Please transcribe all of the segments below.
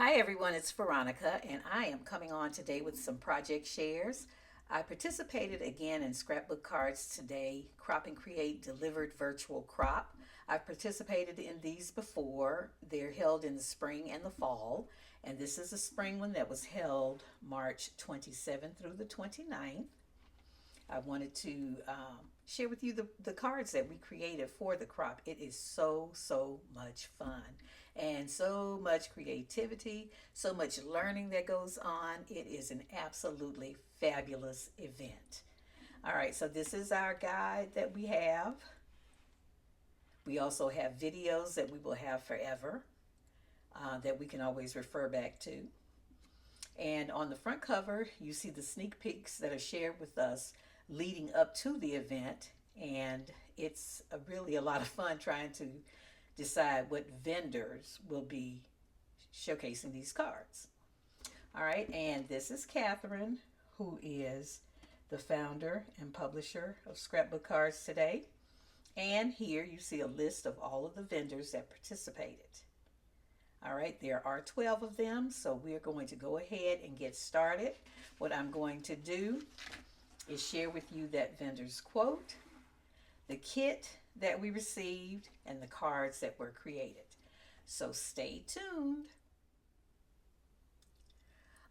Hi everyone, it's Veronica, and I am coming on today with some project shares. I participated again in scrapbook cards today, Crop and Create Delivered Virtual Crop. I've participated in these before. They're held in the spring and the fall, and this is a spring one that was held March 27th through the 29th. I wanted to share with you the cards that we created for the crop. It is so much fun and so much creativity, so much learning that goes on. It is an absolutely fabulous event. All right, so this is our guide that we have. We also have videos that we will have forever that we can always refer back to. And on the front cover, you see the sneak peeks that are shared with us leading up to the event. And it's really a lot of fun trying to decide what vendors will be showcasing these cards. All right, and this is Catherine, who is the founder and publisher of Scrapbook Cards Today. And here you see a list of all of the vendors that participated. All right, there are 12 of them, so we're going to go ahead and get started. What I'm going to do is share with you that vendor's quote, the kit that we received, and the cards that were created. So stay tuned.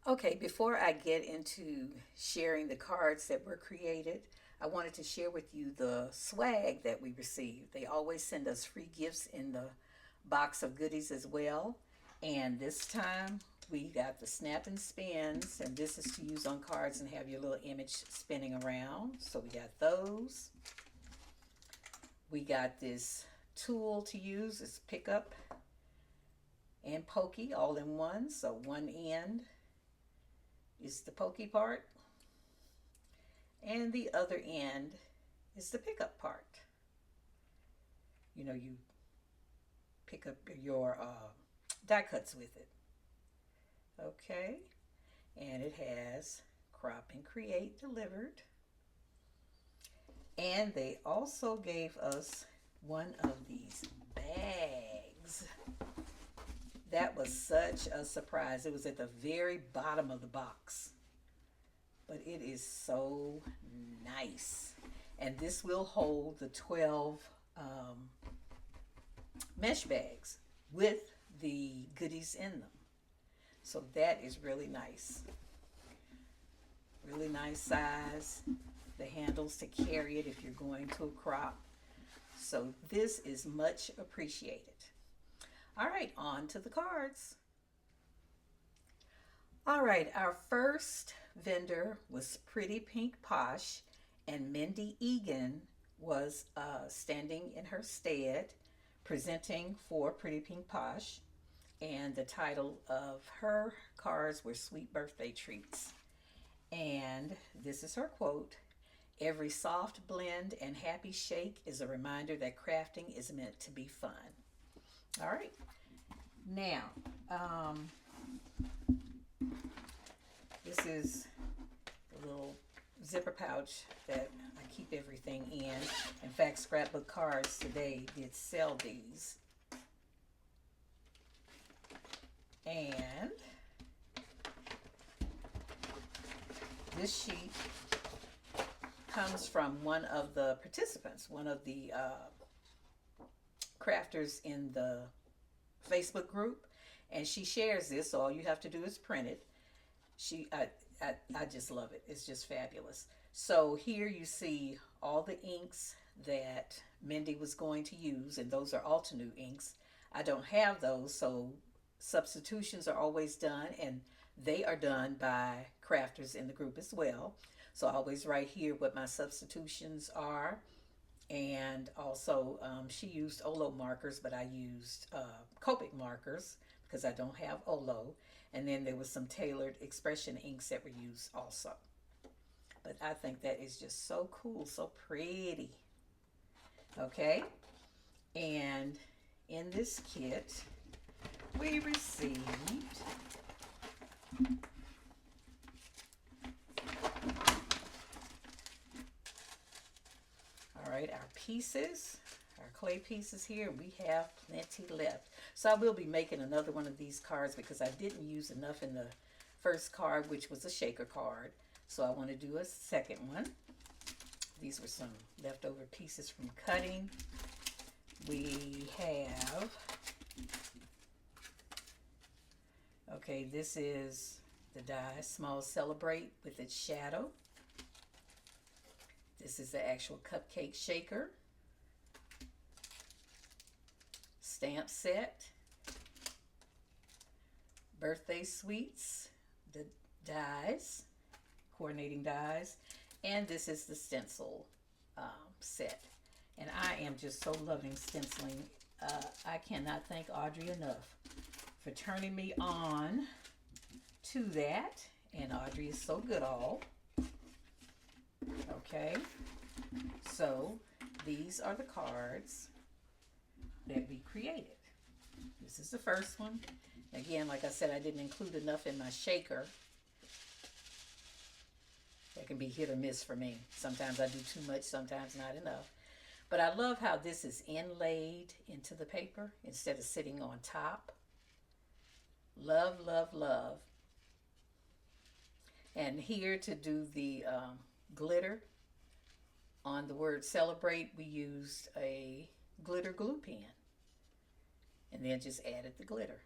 Okay, before I get into sharing the cards that were created, I wanted to share with you the swag that we received. They always send us free gifts in the box of goodies as well. And this time we got the snap and spins, and this is to use on cards and have your little image spinning around. So we got those. We got this tool to use, this pickup and pokey all in one. So one end is the pokey part, and the other end is the pickup part. You know, you pick up your die cuts with it. Okay, and it has Crop and Create Delivered. And they also gave us one of these bags. That was such a surprise. It was at the very bottom of the box. But it is so nice. And this will hold the 12 mesh bags with the goodies in them. So that is really nice. Really nice size. The handles to carry it if you're going to a crop. So this is much appreciated. All right, on to the cards. All right, our first vendor was Pretty Pink Posh, and Mindy Egan was standing in her stead, presenting for Pretty Pink Posh. And the title of her cards were Sweet Birthday Treats. And this is her quote, "Every soft blend and happy shake is a reminder that crafting is meant to be fun." All right. Now, this is the little zipper pouch that I keep everything in. In fact, Scrapbook Cards Today did sell these. And this sheet comes from one of the participants, one of the crafters in the Facebook group, and she shares this, so all you have to do is print it. I just love it. It's just fabulous. So here you see all the inks that Mindy was going to use, and those are Altenew inks. I don't have those, so substitutions are always done, and they are done by crafters in the group as well. So I always write here what my substitutions are. And also she used Olo markers, but I used Copic markers because I don't have Olo. And then there was some tailored expression inks that were used also. But I think that is just so cool, so pretty. Okay, and in this kit we received our pieces, our clay pieces here. We have plenty left. So I will be making another one of these cards because I didn't use enough in the first card, which was a shaker card. So I want to do a second one. These were some leftover pieces from cutting. We have, okay, this is the die Small Celebrate with its shadow. This is the actual cupcake shaker. Stamp set. Birthday sweets. The dies. Coordinating dies. And this is the stencil set. And I am just so loving stenciling. I cannot thank Audrey enough for turning me on to that. And Audrey is so good all. Okay, so these are the cards that we created. This is the first one. Again, like I said, I didn't include enough in my shaker. That can be hit or miss for me. Sometimes I do too much, sometimes not enough. But I love how this is inlaid into the paper instead of sitting on top. Love, love, love. And here to do the glitter on the word celebrate, we used a glitter glue pen and then just added the glitter.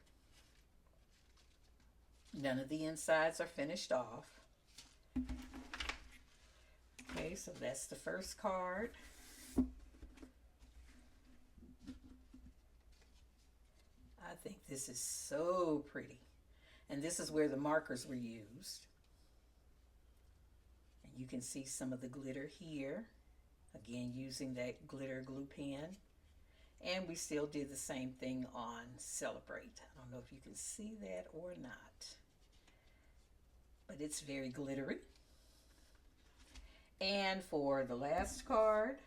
None of the insides are finished off. Okay, so that's the first card. I think this is so pretty. And this is where the markers were used. And you can see some of the glitter here. Again, using that glitter glue pen. And we still did the same thing on Celebrate. I don't know if you can see that or not. But it's very glittery. And for the last card,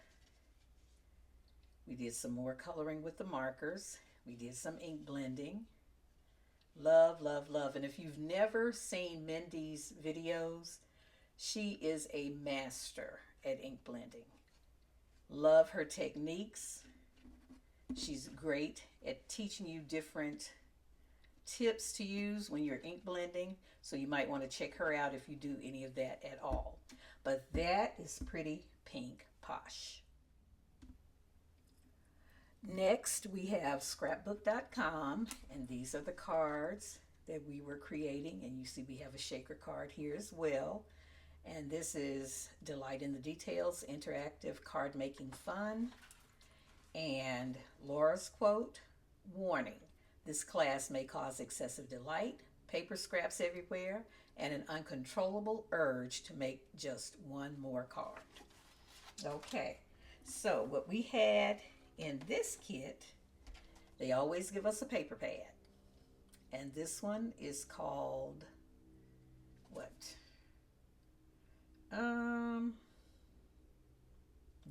we did some more coloring with the markers. We did some ink blending. Love, love, love. And if you've never seen Mindy's videos, she is a master at ink blending. Love her techniques. She's great at teaching you different tips to use when you're ink blending. So you might want to check her out if you do any of that at all. But that is pretty Pink Posh. Next, we have scrapbook.com, and these are the cards that we were creating. And you see we have a shaker card here as well. And this is Delight in the Details, Interactive Card Making Fun. And Laura's quote, warning, this class may cause excessive delight, paper scraps everywhere, and an uncontrollable urge to make just one more card. Okay, so what we had in this kit, they always give us a paper pad. And this one is called, what?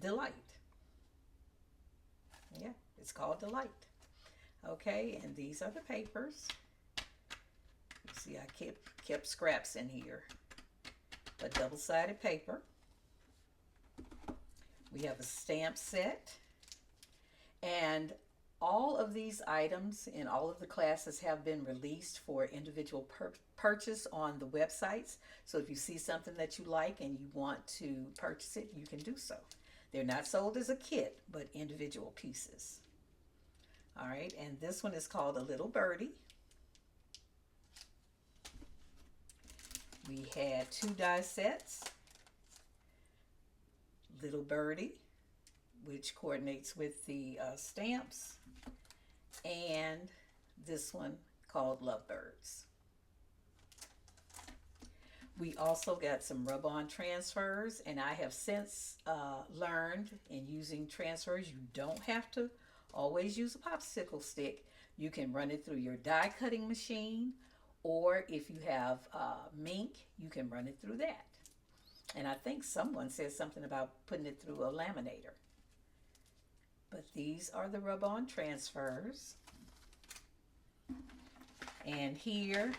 Delight. Yeah, it's called Delight. Okay, and these are the papers. You see, I kept scraps in here. A double-sided paper. We have a stamp set. And all of these items in all of the classes have been released for individual purchase on the websites. So if you see something that you like and you want to purchase it, you can do so. They're not sold as a kit, but individual pieces. All right, and this one is called A Little Birdie. We had 2 die sets. Little Birdie, which coordinates with the stamps, and this one called Lovebirds. We also got some rub-on transfers, and I have since learned in using transfers, you don't have to always use a popsicle stick. You can run it through your die cutting machine, or if you have Mink, you can run it through that. And I think someone said something about putting it through a laminator. But these are the rub-on transfers. And here,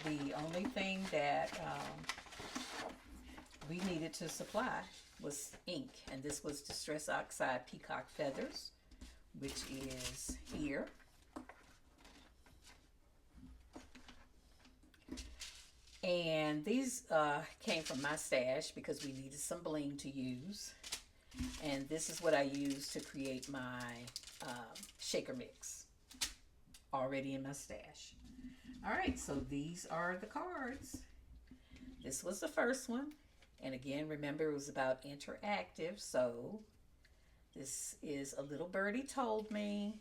the only thing that we needed to supply was ink. And this was Distress Oxide Peacock Feathers. which is here. And these came from my stash because we needed some bling to use. And this is what I use to create my shaker mix, already in my stash. All right, so these are the cards. This was the first one. And again, remember, it was about interactive. So this is a little birdie told me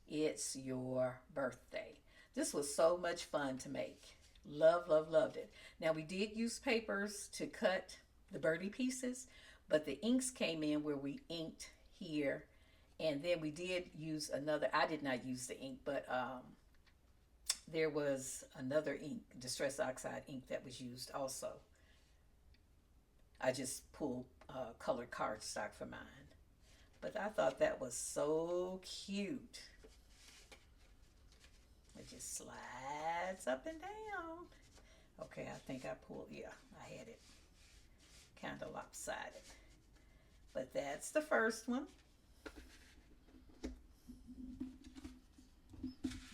it's your birthday. This was so much fun to make. Loved it. Now, we did use papers to cut the birdie pieces, but the inks came in where we inked here. And then we did use another, I did not use the ink, but there was another ink, Distress Oxide ink, that was used also. I just pulled colored cardstock for mine. But I thought that was so cute. It just slides up and down. Okay, I think I pulled, yeah, I had it kind of lopsided. But that's the first one. The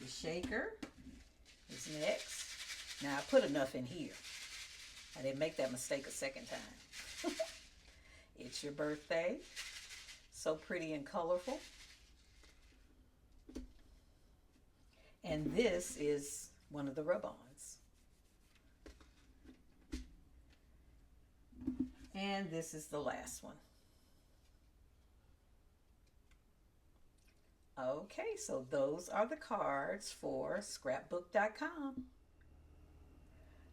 shaker is next. Now, I put enough in here. I didn't make that mistake a second time. It's your birthday. So pretty and colorful. And this is one of the rub-ons. And this is the last one. Okay, so those are the cards for scrapbook.com.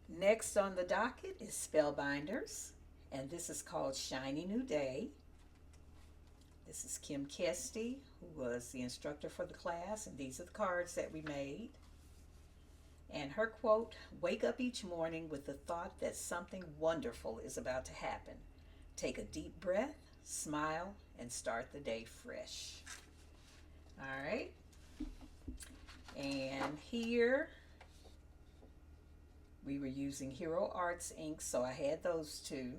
Next on the docket is Spellbinders, and this is called Shiny New Day. This is Kim Kesty, who was the instructor for the class, and these are the cards that we made. And her quote, "Wake up each morning with the thought that something wonderful is about to happen. Take a deep breath, smile, and start the day fresh." All right. And here we were using Hero Arts ink, so I had those two,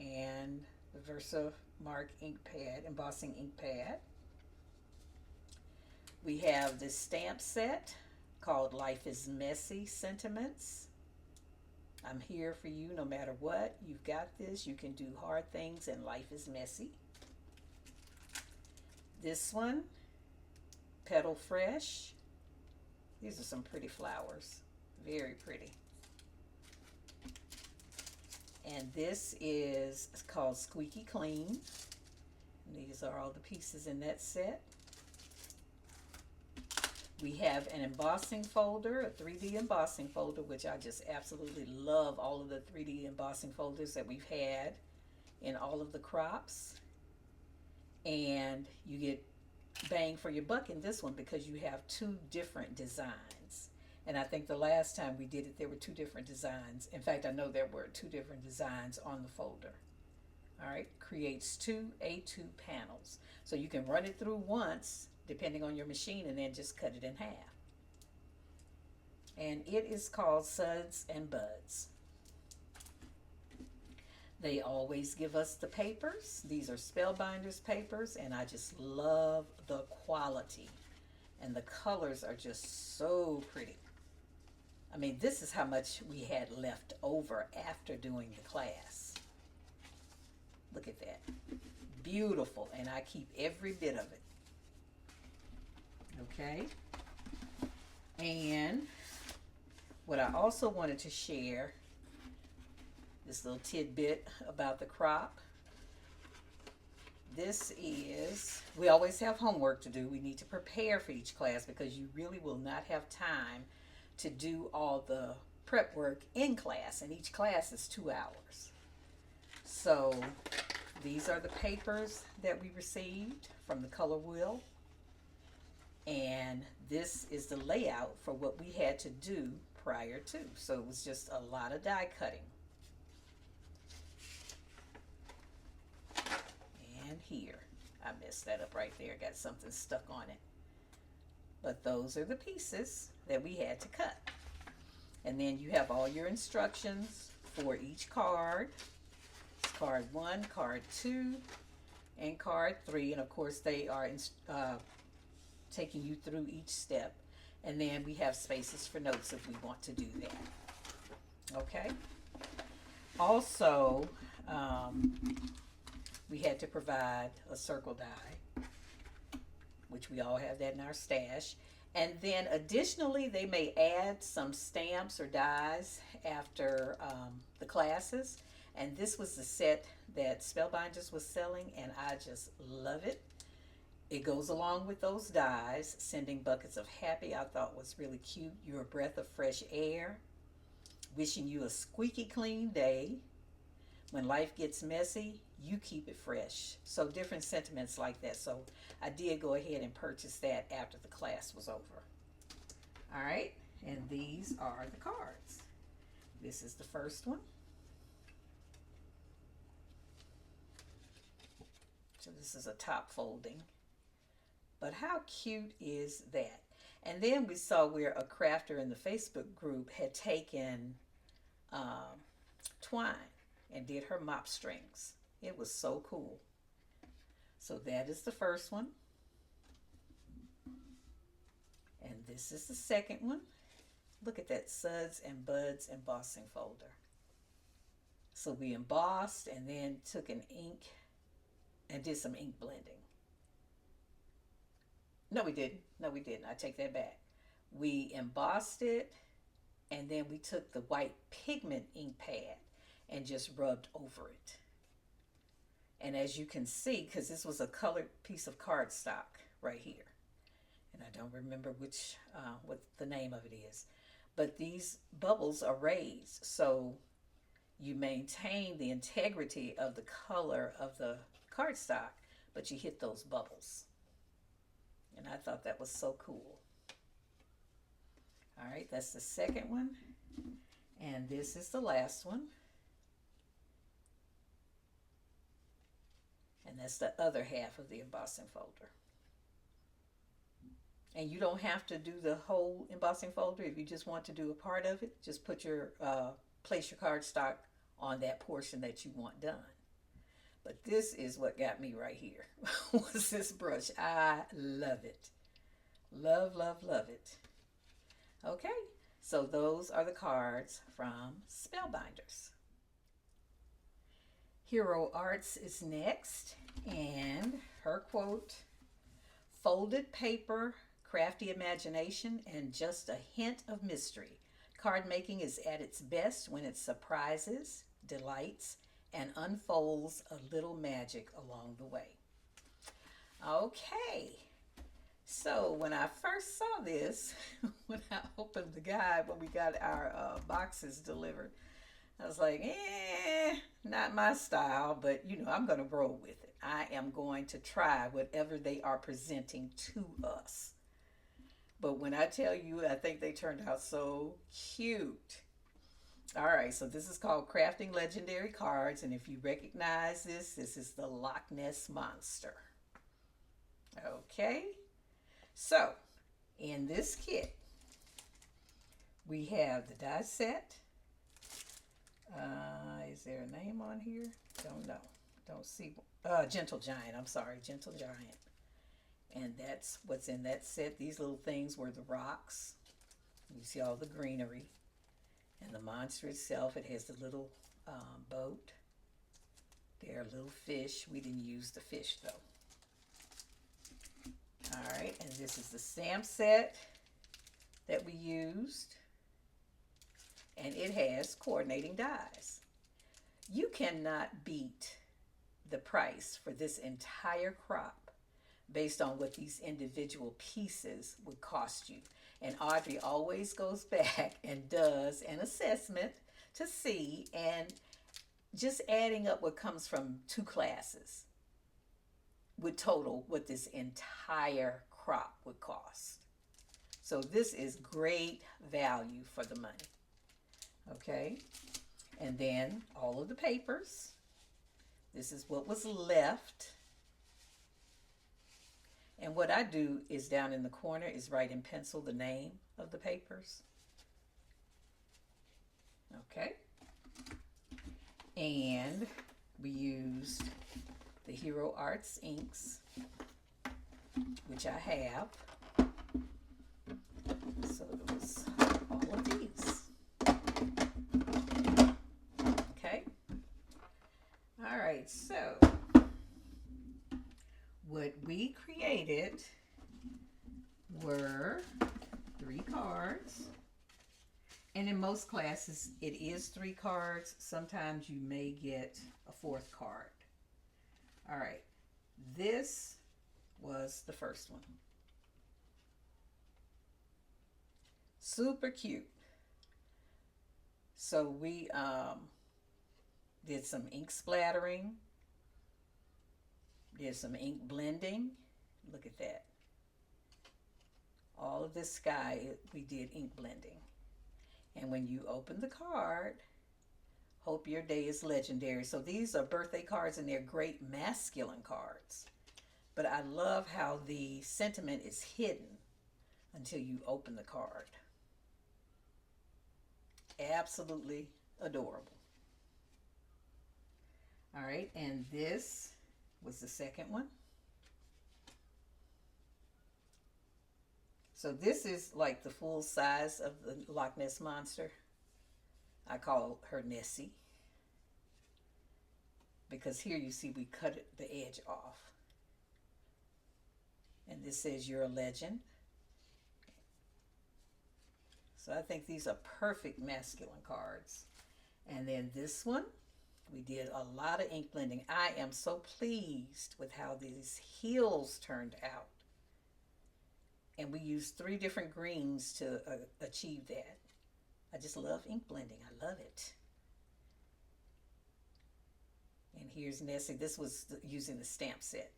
and the Versamark ink pad, embossing ink pad. We have this stamp set called Life is Messy Sentiments. I'm here for you no matter what. You've got this. You can do hard things and life is messy. This one, Petal Fresh. These are some pretty flowers. Very pretty. And this is called Squeaky Clean. And these are all the pieces in that set. We have an embossing folder, a 3D embossing folder, which I just absolutely love all of the 3D embossing folders that we've had in all of the crops. And you get bang for your buck in this one because you have two different designs. And I think the last time we did it, there were two different designs. In fact, I know there were two different designs on the folder. All right, creates two A2 panels. So you can run it through once, depending on your machine, and then just cut it in half. And it is called Suds and Buds. They always give us the papers. These are Spellbinders papers, and I just love the quality. And the colors are just so pretty. I mean, this is how much we had left over after doing the class. Look at that. Beautiful, and I keep every bit of it. Okay. And what I also wanted to share, this little tidbit about the crop. This is, we always have homework to do. We need to prepare for each class because you really will not have time to do all the prep work in class, and each class is 2 hours. So these are the papers that we received from the color wheel, and this is the layout for what we had to do prior to. So it was just a lot of die cutting. And here, I messed that up right there, got something stuck on it. But those are the pieces that we had to cut. And then you have all your instructions for each card. It's card 1, card 2, and card 3, and of course they are taking you through each step. And then we have spaces for notes if we want to do that. Okay. Also, we had to provide a circle die, which we all have that in our stash. And then additionally, they may add some stamps or dies after the classes. And this was the set that Spellbinders was selling, and I just love it. It goes along with those dies. Sending buckets of happy, I thought was really cute. You're a breath of fresh air. Wishing you a squeaky clean day. When life gets messy, you keep it fresh. So different sentiments like that. So I did go ahead and purchase that after the class was over. All right, and these are the cards. This is the first one. So this is a top folding. But how cute is that? And then we saw where a crafter in the Facebook group had taken twine and did her mop strings. It was so cool. So that is the first one. And this is the second one. Look at that Suds and Buds embossing folder. So we embossed and then took an ink and did some ink blending. No, we didn't. No, we didn't. I take that back. We embossed it, and then we took the white pigment ink pad and just rubbed over it. And as you can see, because this was a colored piece of cardstock right here, and I don't remember what the name of it is, but these bubbles are raised, so you maintain the integrity of the color of the cardstock, but you hit those bubbles. And I thought that was so cool. All right, that's the second one. And this is the last one. And that's the other half of the embossing folder. And you don't have to do the whole embossing folder. If you just want to do a part of it, just put your, place your cardstock on that portion that you want done. But this is what got me right here, was this brush. I love it. Love, love, love it. Okay, so those are the cards from Spellbinders. Hero Arts is next, and her quote, "Folded paper, crafty imagination, and just a hint of mystery. Card making is at its best when it surprises, delights, and unfolds a little magic along the way." Okay, so when I first saw this, when I opened the guide, when we got our boxes delivered, I was like, not my style, but you know, I'm going to roll with it. I am going to try whatever they are presenting to us. But when I tell you, I think they turned out so cute. All right, so this is called Crafting Legendary Cards, and if you recognize this, this is the Loch Ness Monster. Okay, so in this kit, we have the die set. Is there a name on here? Don't know. Don't see. Gentle Giant. I'm sorry, Gentle Giant. And that's what's in that set. These little things were the rocks. You see all the greenery. And the monster itself, it has the little boat. There are little fish. We didn't use the fish though. All right, and this is the stamp set that we used. And it has coordinating dies. You cannot beat the price for this entire crop based on what these individual pieces would cost you. And Audrey always goes back and does an assessment to see, and just adding up what comes from 2 classes would total what this entire crop would cost. So this is great value for the money. Okay, and then all of the papers. This is what was left. And what I do is down in the corner is write in pencil the name of the papers. Okay. And we used the Hero Arts inks, which I have. So it was all of these. Okay. All right, so what we created were 3 cards. And in most classes, it is 3 cards. Sometimes you may get a 4th card. All right, this was the first one. Super cute. So we did some ink splattering, did some ink blending. Look at that. All of this sky, we did ink blending. And when you open the card, hope your day is legendary. So these are birthday cards, and they're great masculine cards. But I love how the sentiment is hidden until you open the card. Absolutely adorable. All right, and this was the second one. So this is like the full size of the Loch Ness Monster. I call her Nessie, because here you see we cut the edge off. And this says you're a legend. So I think these are perfect masculine cards. And then this one, we did a lot of ink blending. I am so pleased with how these heels turned out. And we used 3 different greens to achieve that. I just love ink blending. I love it. And here's Nessie. This was using the stamp set.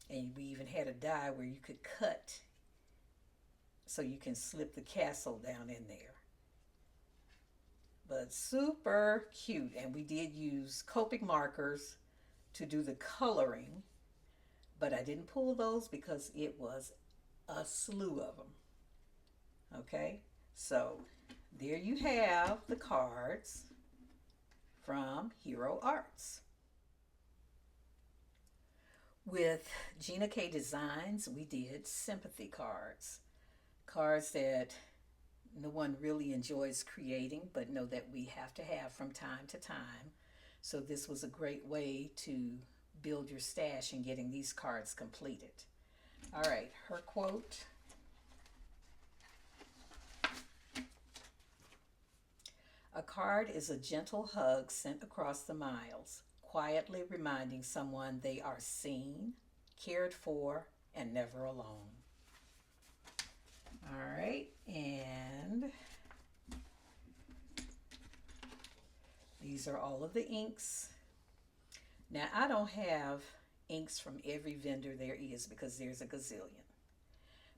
And we even had a die where you could cut so you can slip the castle down in there. But super cute. And we did use Copic markers to do the coloring. But I didn't pull those because it was a slew of them. Okay, so there you have the cards from Hero Arts. With Gina K Designs, we did sympathy cards. Cards that no one really enjoys creating, but know that we have to have from time to time. So this was a great way to build your stash in getting these cards completed. All right, her quote. A card is a gentle hug sent across the miles, quietly reminding someone they are seen, cared for, and never alone. All right, and these are all of the inks. Now, I don't have inks from every vendor there is because there's a gazillion.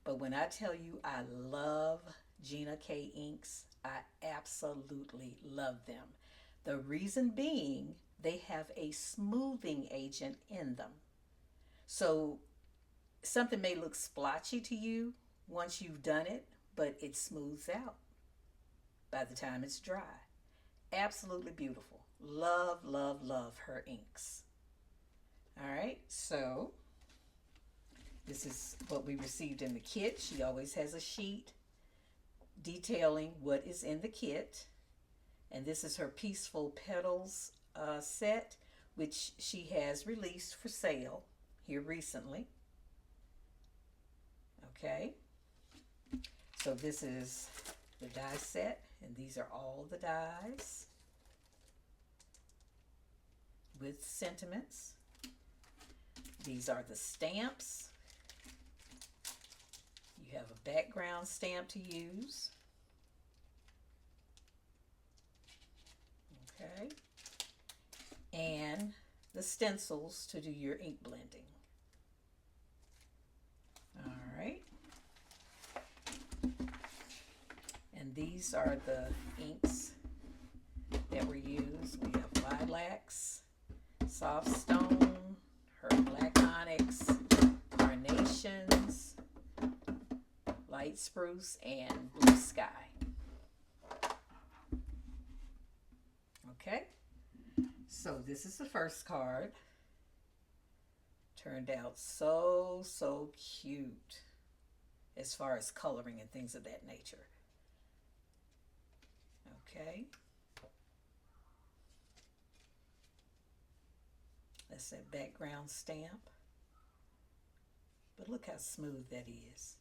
But when I tell you I love Gina K inks, I absolutely love them. The reason being, they have a smoothing agent in them. So something may look splotchy to you once you've done it, but it smooths out by the time it's dry. Absolutely beautiful. Love, love, love her inks. All right, so this is what we received in the kit. She always has a sheet detailing what is in the kit. And this is her Peaceful Petals set, which she has released for sale here recently. Okay, so this is the die set, and these are all the dies with sentiments. These are the stamps. You have a background stamp to use. Okay. And the stencils to do your ink blending. All right. And these are the inks that were used. We have lilacs, soft stone, her black onyx, carnations, light spruce, and blue sky. Okay, So this is the first card. Turned out so cute as far as coloring and things of that nature. Okay. That's that background stamp. But look how smooth that is.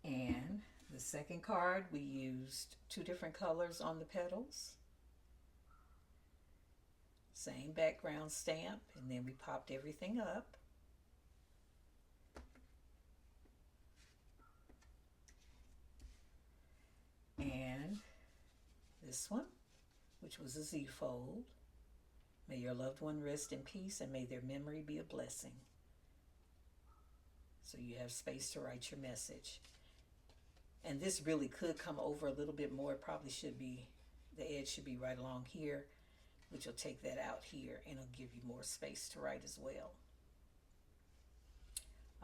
And the second card, we used 2 different colors on the petals. Same background stamp, and then we popped everything up. And this one, which was a Z fold. May your loved one rest in peace and may their memory be a blessing. So you have space to write your message. And this really could come over a little bit more. It probably should be, the edge should be right along here, which will take that out here and it'll give you more space to write as well.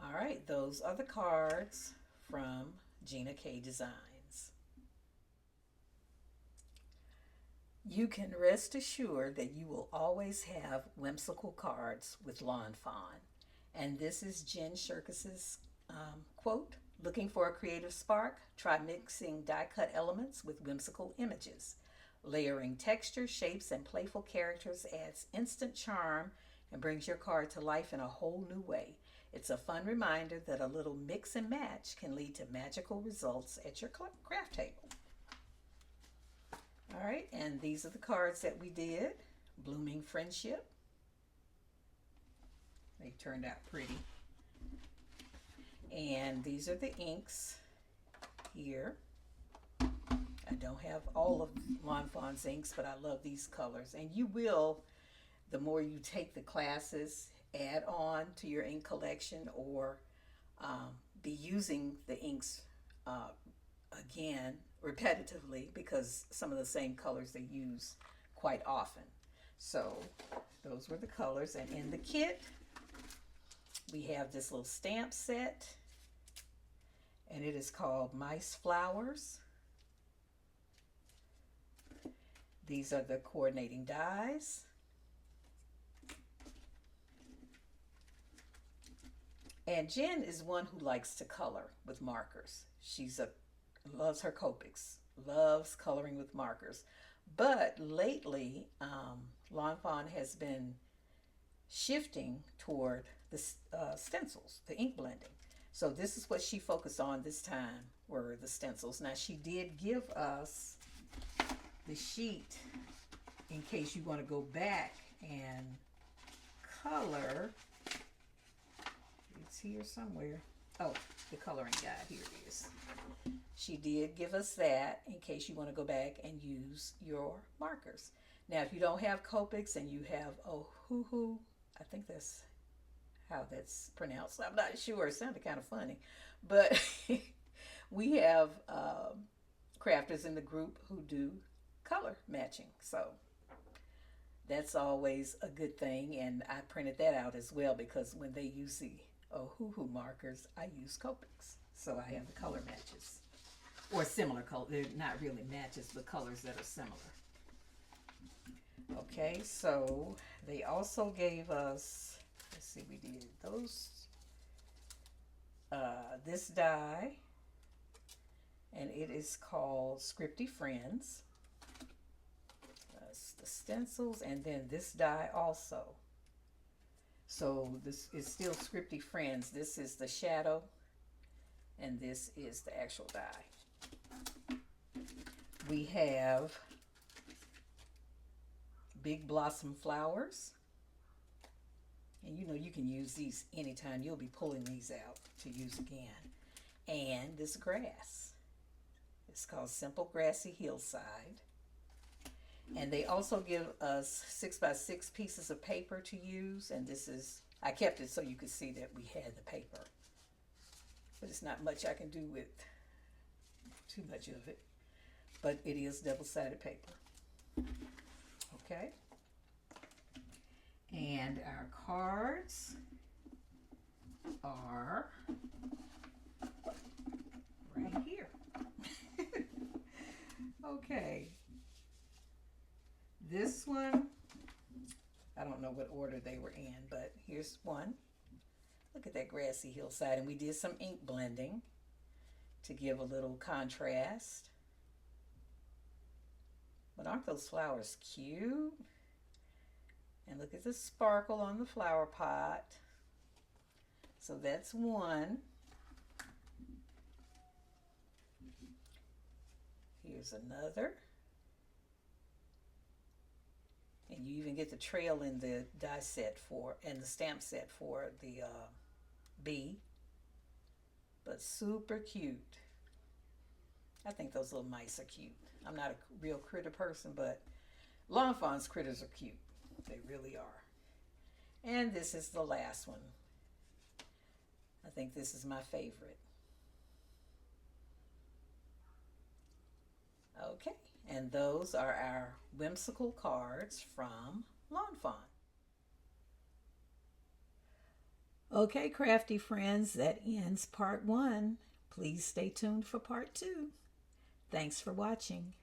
All right, those are the cards from Gina K Designs. You can rest assured that you will always have whimsical cards with Lawn Fawn. And this is Jen Shirkis's quote, "Looking for a creative spark? Try mixing die-cut elements with whimsical images. Layering texture, shapes, and playful characters adds instant charm and brings your card to life in a whole new way. It's a fun reminder that a little mix and match can lead to magical results at your craft table." All right, and these are the cards that we did. Blooming Friendship. They turned out pretty. And these are the inks here. I don't have all of Lawn Fawn's inks, but I love these colors. And you will, the more you take the classes, add on to your ink collection or be using the inks again repetitively, because some of the same colors they use quite often. So those were the colors. And in the kit, we have this little stamp set, and it is called Mice Flowers. These are the coordinating dies. And Jen is one who likes to color with markers. Loves her Copics, loves coloring with markers. But lately, Lawn Fawn has been shifting toward the stencils, the ink blending. So this is what she focused on this time, were the stencils. Now she did give us the sheet in case you want to go back and color. It's here somewhere. Oh, the coloring guide, here it is. She did give us that in case you want to go back and use your markers. Now, if you don't have Copics and you have Ohuhu, I think that's how that's pronounced. I'm not sure. It sounded kind of funny. But we have crafters in the group who do color matching. So that's always a good thing. And I printed that out as well, because when they use the Ohuhu markers, I use Copics. So I have the color matches. Or similar color. They're not really matches, but colors that are similar. Okay, so they also gave us, let's see, we did those, this die, and it is called Scripty Friends. That's the stencils, and then this die also. So this is still Scripty Friends. This is the shadow, and this is the actual die. We have Big Blossom Flowers. And you know you can use these anytime. You'll be pulling these out to use again. And this grass. It's called Simple Grassy Hillside. And they also give us 6x6 pieces of paper to use. And this is, I kept it so you could see that we had the paper. But it's not much I can do with too much of it. But it is double-sided paper. Okay. And our cards are right here. Okay. This one, I don't know what order they were in, but here's one. Look at that grassy hillside. And we did some ink blending to give a little contrast. But aren't those flowers cute? And look at the sparkle on the flower pot. So that's one. Here's another. And you even get the trail in the die set for, and the stamp set for the bee. But super cute. I think those little mice are cute. I'm not a real critter person, but Lawn Fawn's critters are cute. They really are. And this is the last one. I think this is my favorite. Okay, and those are our whimsical cards from Lawn Fawn. Okay, crafty friends, that ends part 1. Please stay tuned for part 2. Thanks for watching.